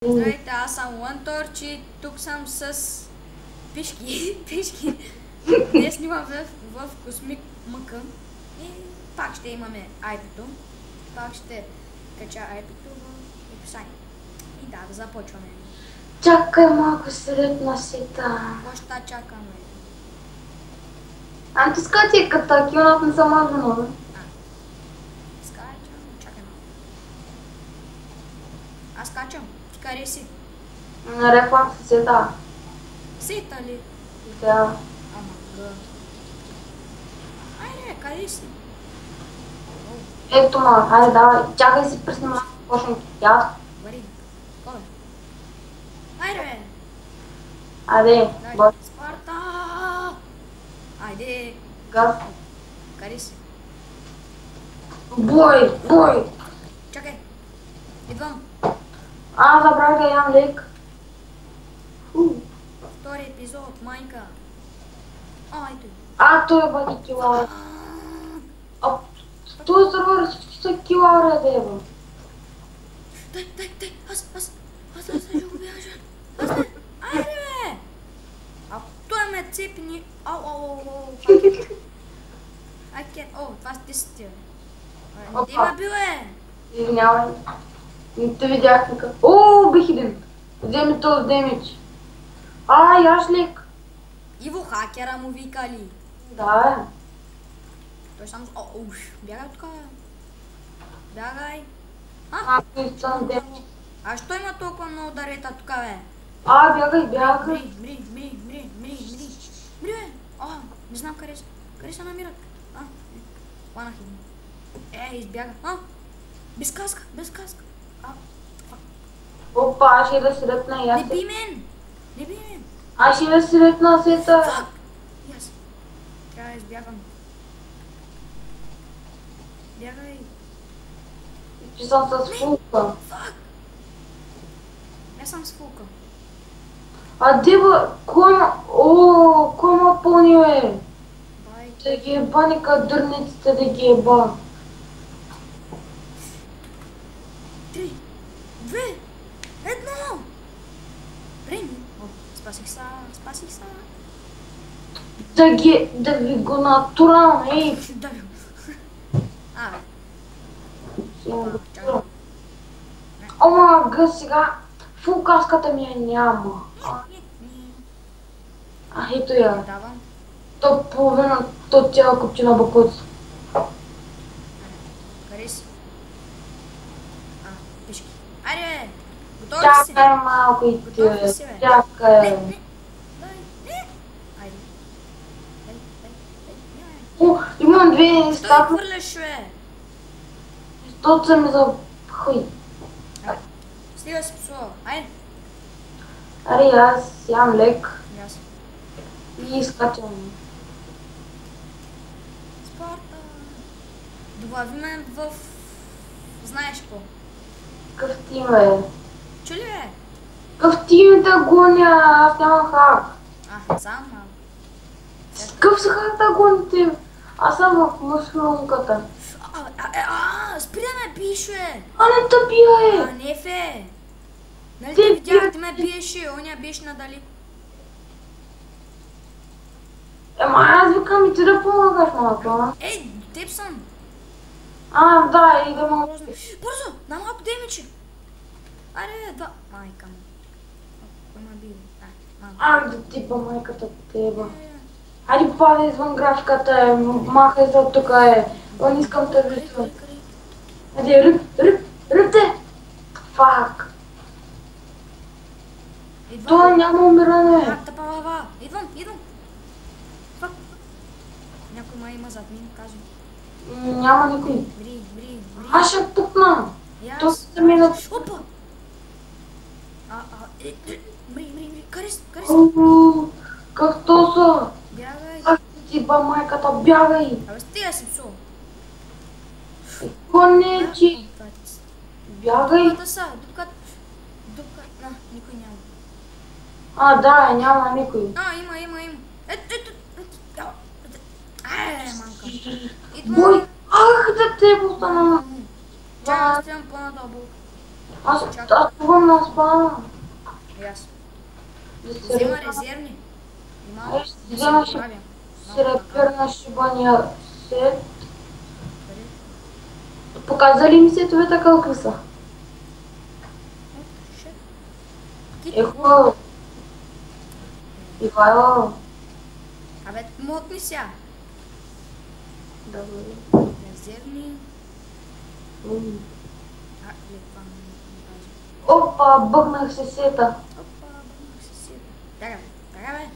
Здравейте, аз съм Лънторч и тук съм с Пишки. Днес снимам в Космик Мъка и пак ще имаме IP-то. Пак ще кача IP-то в описание. И да започваме. Чакай малко сред насита. Какво ще чакаме? Антискати като кюнат не съм мажено. Скачам, чакай малко. Аз качам, ти къде си? На рефлакс сета. Сита ли? Да. Ама гъ. Айде, къде си? Ето ма, хайде давай. Чакай си пръсни малко, почнем тя. Вари. Кой? Айде бе! Айде, Дай, бой. Спарта! Айде! Газ. Къде си? Бой. Чакай! Идвам! Забрах да ям лек. Втори епизод, майка! Айде! Той е бъде килаура. Той сервер всички са килаура да еба. Дай! Аз ще го бяжа! Айде бе! Той ме цепни! Ау! Това сте сте, бе! Не ма бе! Извинявай. Не те видях никак. Бих един. Вземи този демидж. Яш лек. Иво хакера му викали. Да, Той само... Бягай тук, бе. Бягай. той съм демидж. Що има толкова много дарета тук, бе? Бягай. Мри, бе. Не знам къде се намират. Хванах им. Избяга. Без каска. Аз ще да срепна и аз. Не би мен. Аз ще да срепна сета. Фак. Яс. Трябва да избягам. Бягай. Че съм с фулка. Фак. Аз съм с фулка. Деба, кой ма пълни, бе? Бай. Да ги еба, нека дърниците да ги еба. 3, 2, 1. Време. Спасих са. Да ви го натурам, ей. Да. Ще им го турам. Гъс сега. Фулкаската ми я няма. Ето я. Давам. То половина, то цяла купчина бакуца. Къде си? Пишки. Айде! Готов ли си? Чакай малко и ти, Готов ли бе. си, бе? Чакай. Не. Айде. Дай. Имам две Той неща, хвърляш, бе. защото са ми за хуй. Стига си псува. Айде. Аз ям лек Аз. и изкачам. Спорта. Добави ме в... Знаеш какво? Къв ти, бе? Чули, бе? Къв ти ми да гоня, аз нямам хак. Не знам, Къв са хак да гоните? Аз съм в мъжлунката. Спри да ме биеш, бе. Не те бия, Не, фе. Нали Ти те видях, бия- ти ме биеше, оня биеш надали. Аз викам и ти да помагаш малко, Теб съм. Да, и да мога. Бързо, на малко демичи. Айде, два. Майка му. Кой ме бил? Да ти па майката теба. Айде пада извън графиката, махай за тука, не искам да виждам. Айде, ръбте! Фак! Той няма умиране. Тъпава. Идвам. Фак. Някой ма има зад мен, казвам. Няма никой. Ври. Аз ще пукна. Яс. То се мина. Опа. Мри. Къде си? Както са? Бягай. Ах ти ба майката, бягай. Стига си псо. Конечи. Бягай. Дупката са. Дупката. Никой няма. Да, няма никой. Има. Ето. Манка. Бой. Да те остана. Чакай, стрелям по-надолу. Аз плувам на спана. Ясно. Да се Взема разбра. резервни. Нима Ай, да се вземаше поправя. серапирна шибания сет. Къде? Показали ми сетовете колко са? Ще. Кит. Ехо. Ивайло. Абе, мотни сега. Да бъде. Резервни. А, или това не кажа. Опа, бъгнах се сета. Опа, бъднах се си. Дага, бе.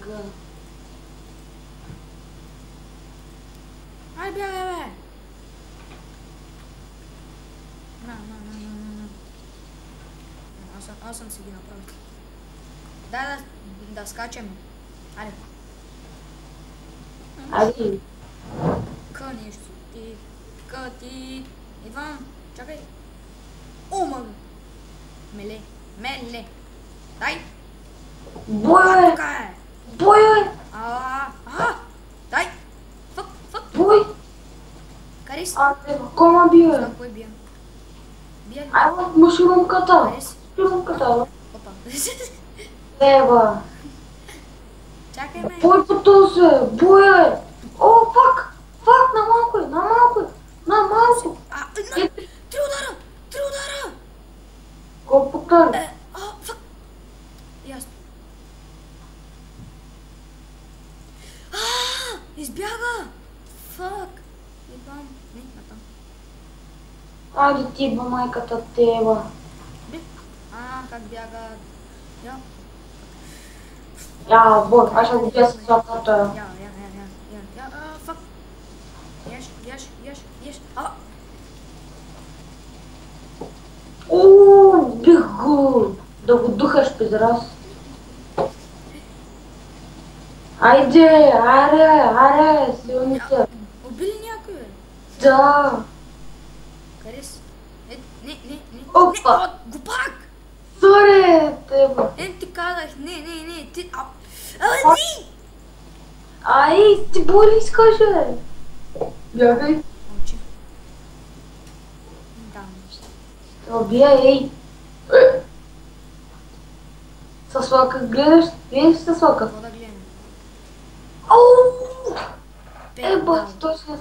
Ага. Ай, бягай, бе. На. Аз съм си ги направил. Дай да скачаме. Айде. Айде. Нещо ти. Идвам. Чакай. Ома. Меле. Дай. Бой, Тука е. бой, Дай. Фък. бой. Кари си. Какво ма бие? Знам кой бия. Бия ли? Ай, мушурумката. Кари си. Мушурумката. Опа. Еба. Чакай ме. Бой потул се, бой. О, фак, на малко. Три удара. Го покари. Фък. Ясно. Избяга. Фък. Идвам. Не, натам. Айде ти, ба майката теба. Би. Как бяга. Я. Я, бой, аз ще го бия с слапата. Я. Фък. Яш. О, бих го. Да го духаш, пизрас. Айде, аре, силните. Убили някой, бе? Да. Къде си? Не. Опа. Глупак! Соре, теба. Ти казах, не, ти... ти! Ай, ти боли скаже. Бягай. Мълчи. Да, Бия, ей. Със лака гледаш със лака. какво да гледаме? Оу! Петъл. точно.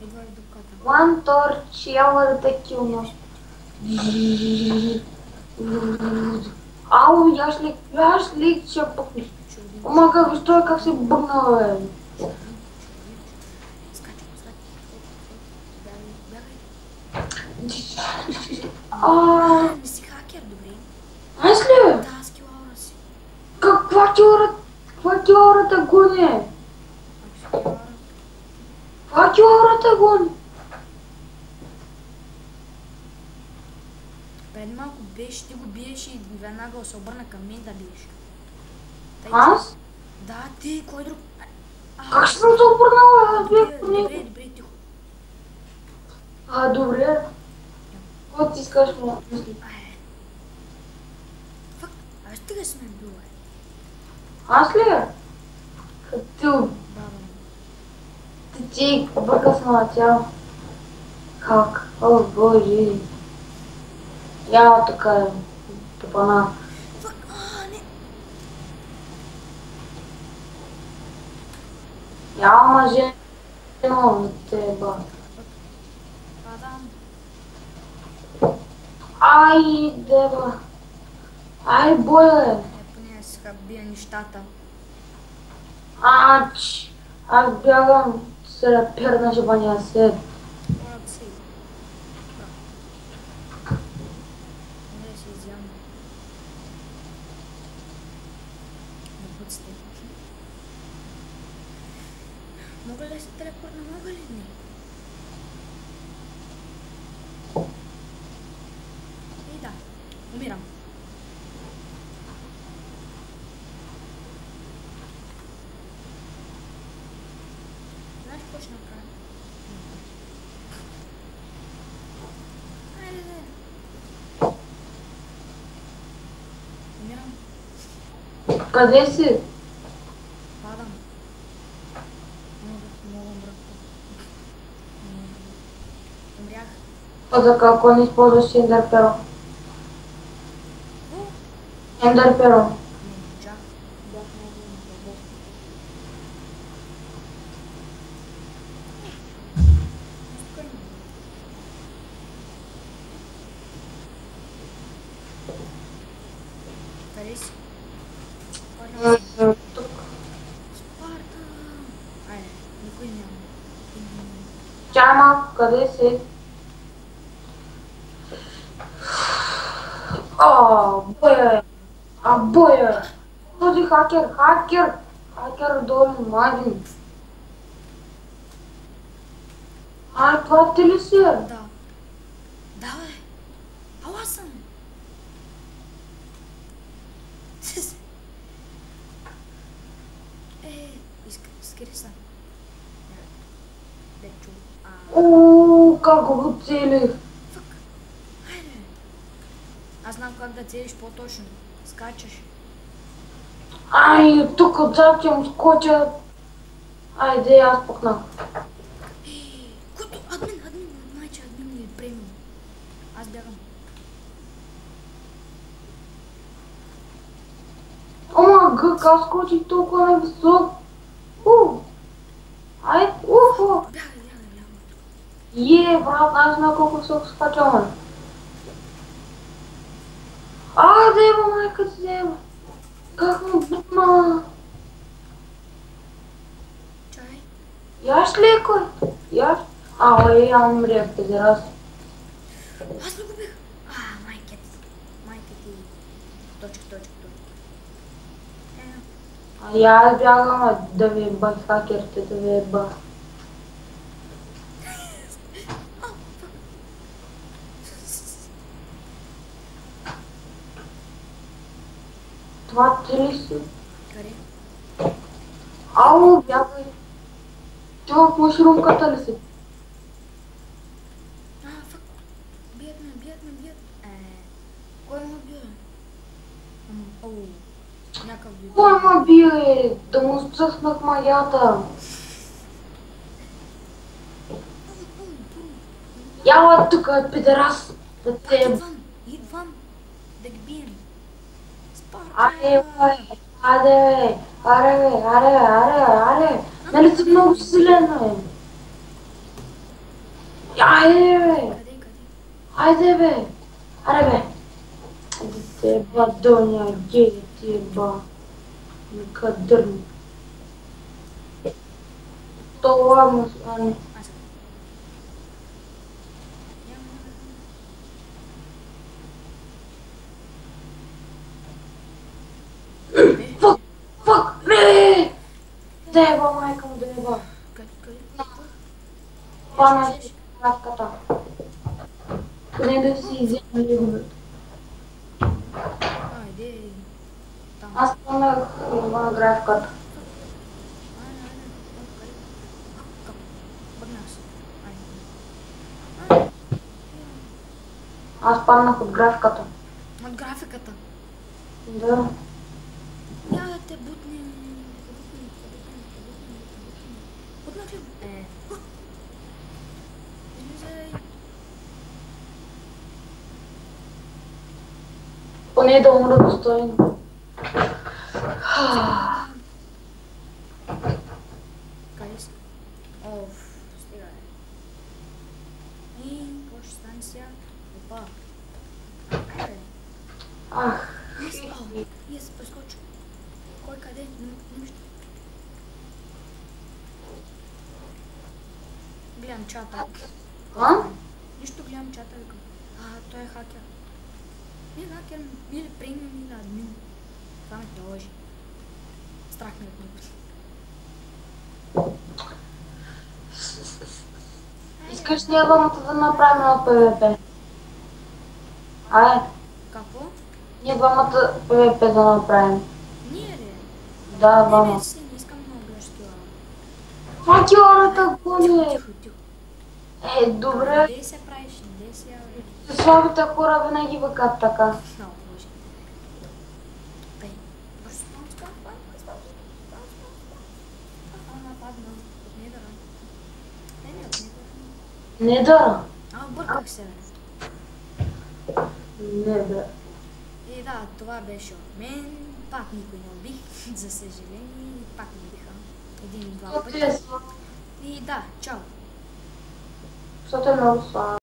Идва в дупката. One torch, яла да те килна. Ау, яш ли, че пъкнеш. Омага, виж той как се бъгна, бе. Скачай. Бягай. Не си хакер, добре. Аз ли? Да, скил аура си. Каква ти аурата гони? Каква ти аурата гони? Пред малко беше, ти го биеш и веднага се обърна към мен да биеш. Аз? Да, ти, кой друг? Как ще съм се обърнала? Аз бях по него. Добре, тихо. Добре. Какво ти искаш му? Фак, аз тега сме бил, бе. Аз ли? Като Баба. ти бъкъсна тя. Как? О, боже. Я така тъпана. Фак, не. Я мъже. Но теба. Падам. Ай, деба. Ай, боля. Поне сега бия нещата. Аз бягам сред перна жебания сед. Урок си. Не да си изям. Не пуците. Мога ли да се телепортна? Мога ли? Не. И да. Умирам. Знаеш какво ще направя? Айде. Умирам. Къде си? Падам. Мога умрах. Умрях. За какво не използваш Ender Pearl? О, Ender Pearl. не можах. Бях много дълбоко. Тук има. Къде си? Спарта. Тук. Спарта. Айде, никой няма. Чай малко, къде си? Боя е. Боя е. Този хакер. Хакер долу, мадин. Това ти ли си? Да. Да, бе. Ала съм. Скри са. Дечо. Как го целих? Фък. Хайде. Аз знам как да целиш по-точно. Скачаш. Тук отзад ще скоча. Айде, аз пукнах. Който? Админ. Значи админ е премиум. Аз бягам. Гък, аз скочих толкова нависок. Бягай. Брат, аз знам колко високо скачаме. Дева, майка ти дева. Как му бутна? Чай. Яш ли е кой? Яш? Я умрях, педерас. Аз не го бих. Майка ти. Точка. Аз бягам да ви еба хакерите, да ви еба. Това ти ли си? Къде? Бягай. Ти в мушрумката ли си? Фак. Бият ме. Кой ме бие? Някакъв бие. Кой ме бие? Да му спъснах магията. Яла тук, педерас. Да те... Идвам. Да ги бием. Спарта. Аре. Нали си много силен, бе? Къде? Айде, бе. Аре, бе. Дете, бадоня, гей, ти ба. Некадърни. Това му стане. Фак, бе! Дева, майка му, дева. Къде? Пана си графката. Къде да си изяма лиговете? Айде. Там. Аз панах графката. Аз паднах от графиката. От графиката? Да. Няма да те бутне. Бутнах ли? Излизай. Поне да умра достойно. Къде си? Стига какво ще стане сега? Опа. Прескочил. Кой къде? Нищо. Гледам чата. Нищо гледам чата, викам. Той е хакер. Не хакер, или премиум, или админ. Това ме лъжи. Страх ме от него. Искаш ли двамата да направим едно ПВП? Какво? Ние двамата ПВП да направим. Ние ли? Да, двама. Не искам много гледаш килара. Киларата гони! Тихо. Добре. Дей се правиш, дей се ява. Слабите хора винаги бъкат така. Много лъжи. Тъй. Бързо спам. Падна. От недъра. Не от недъра. Недъра. Бърках се, бе. Не, бе. И да, това беше от мен. Пак никой не убих, за съжаление. Пак не биха. Един-два То пъти. ти е слаб. И да, чао. Защото е много слаб.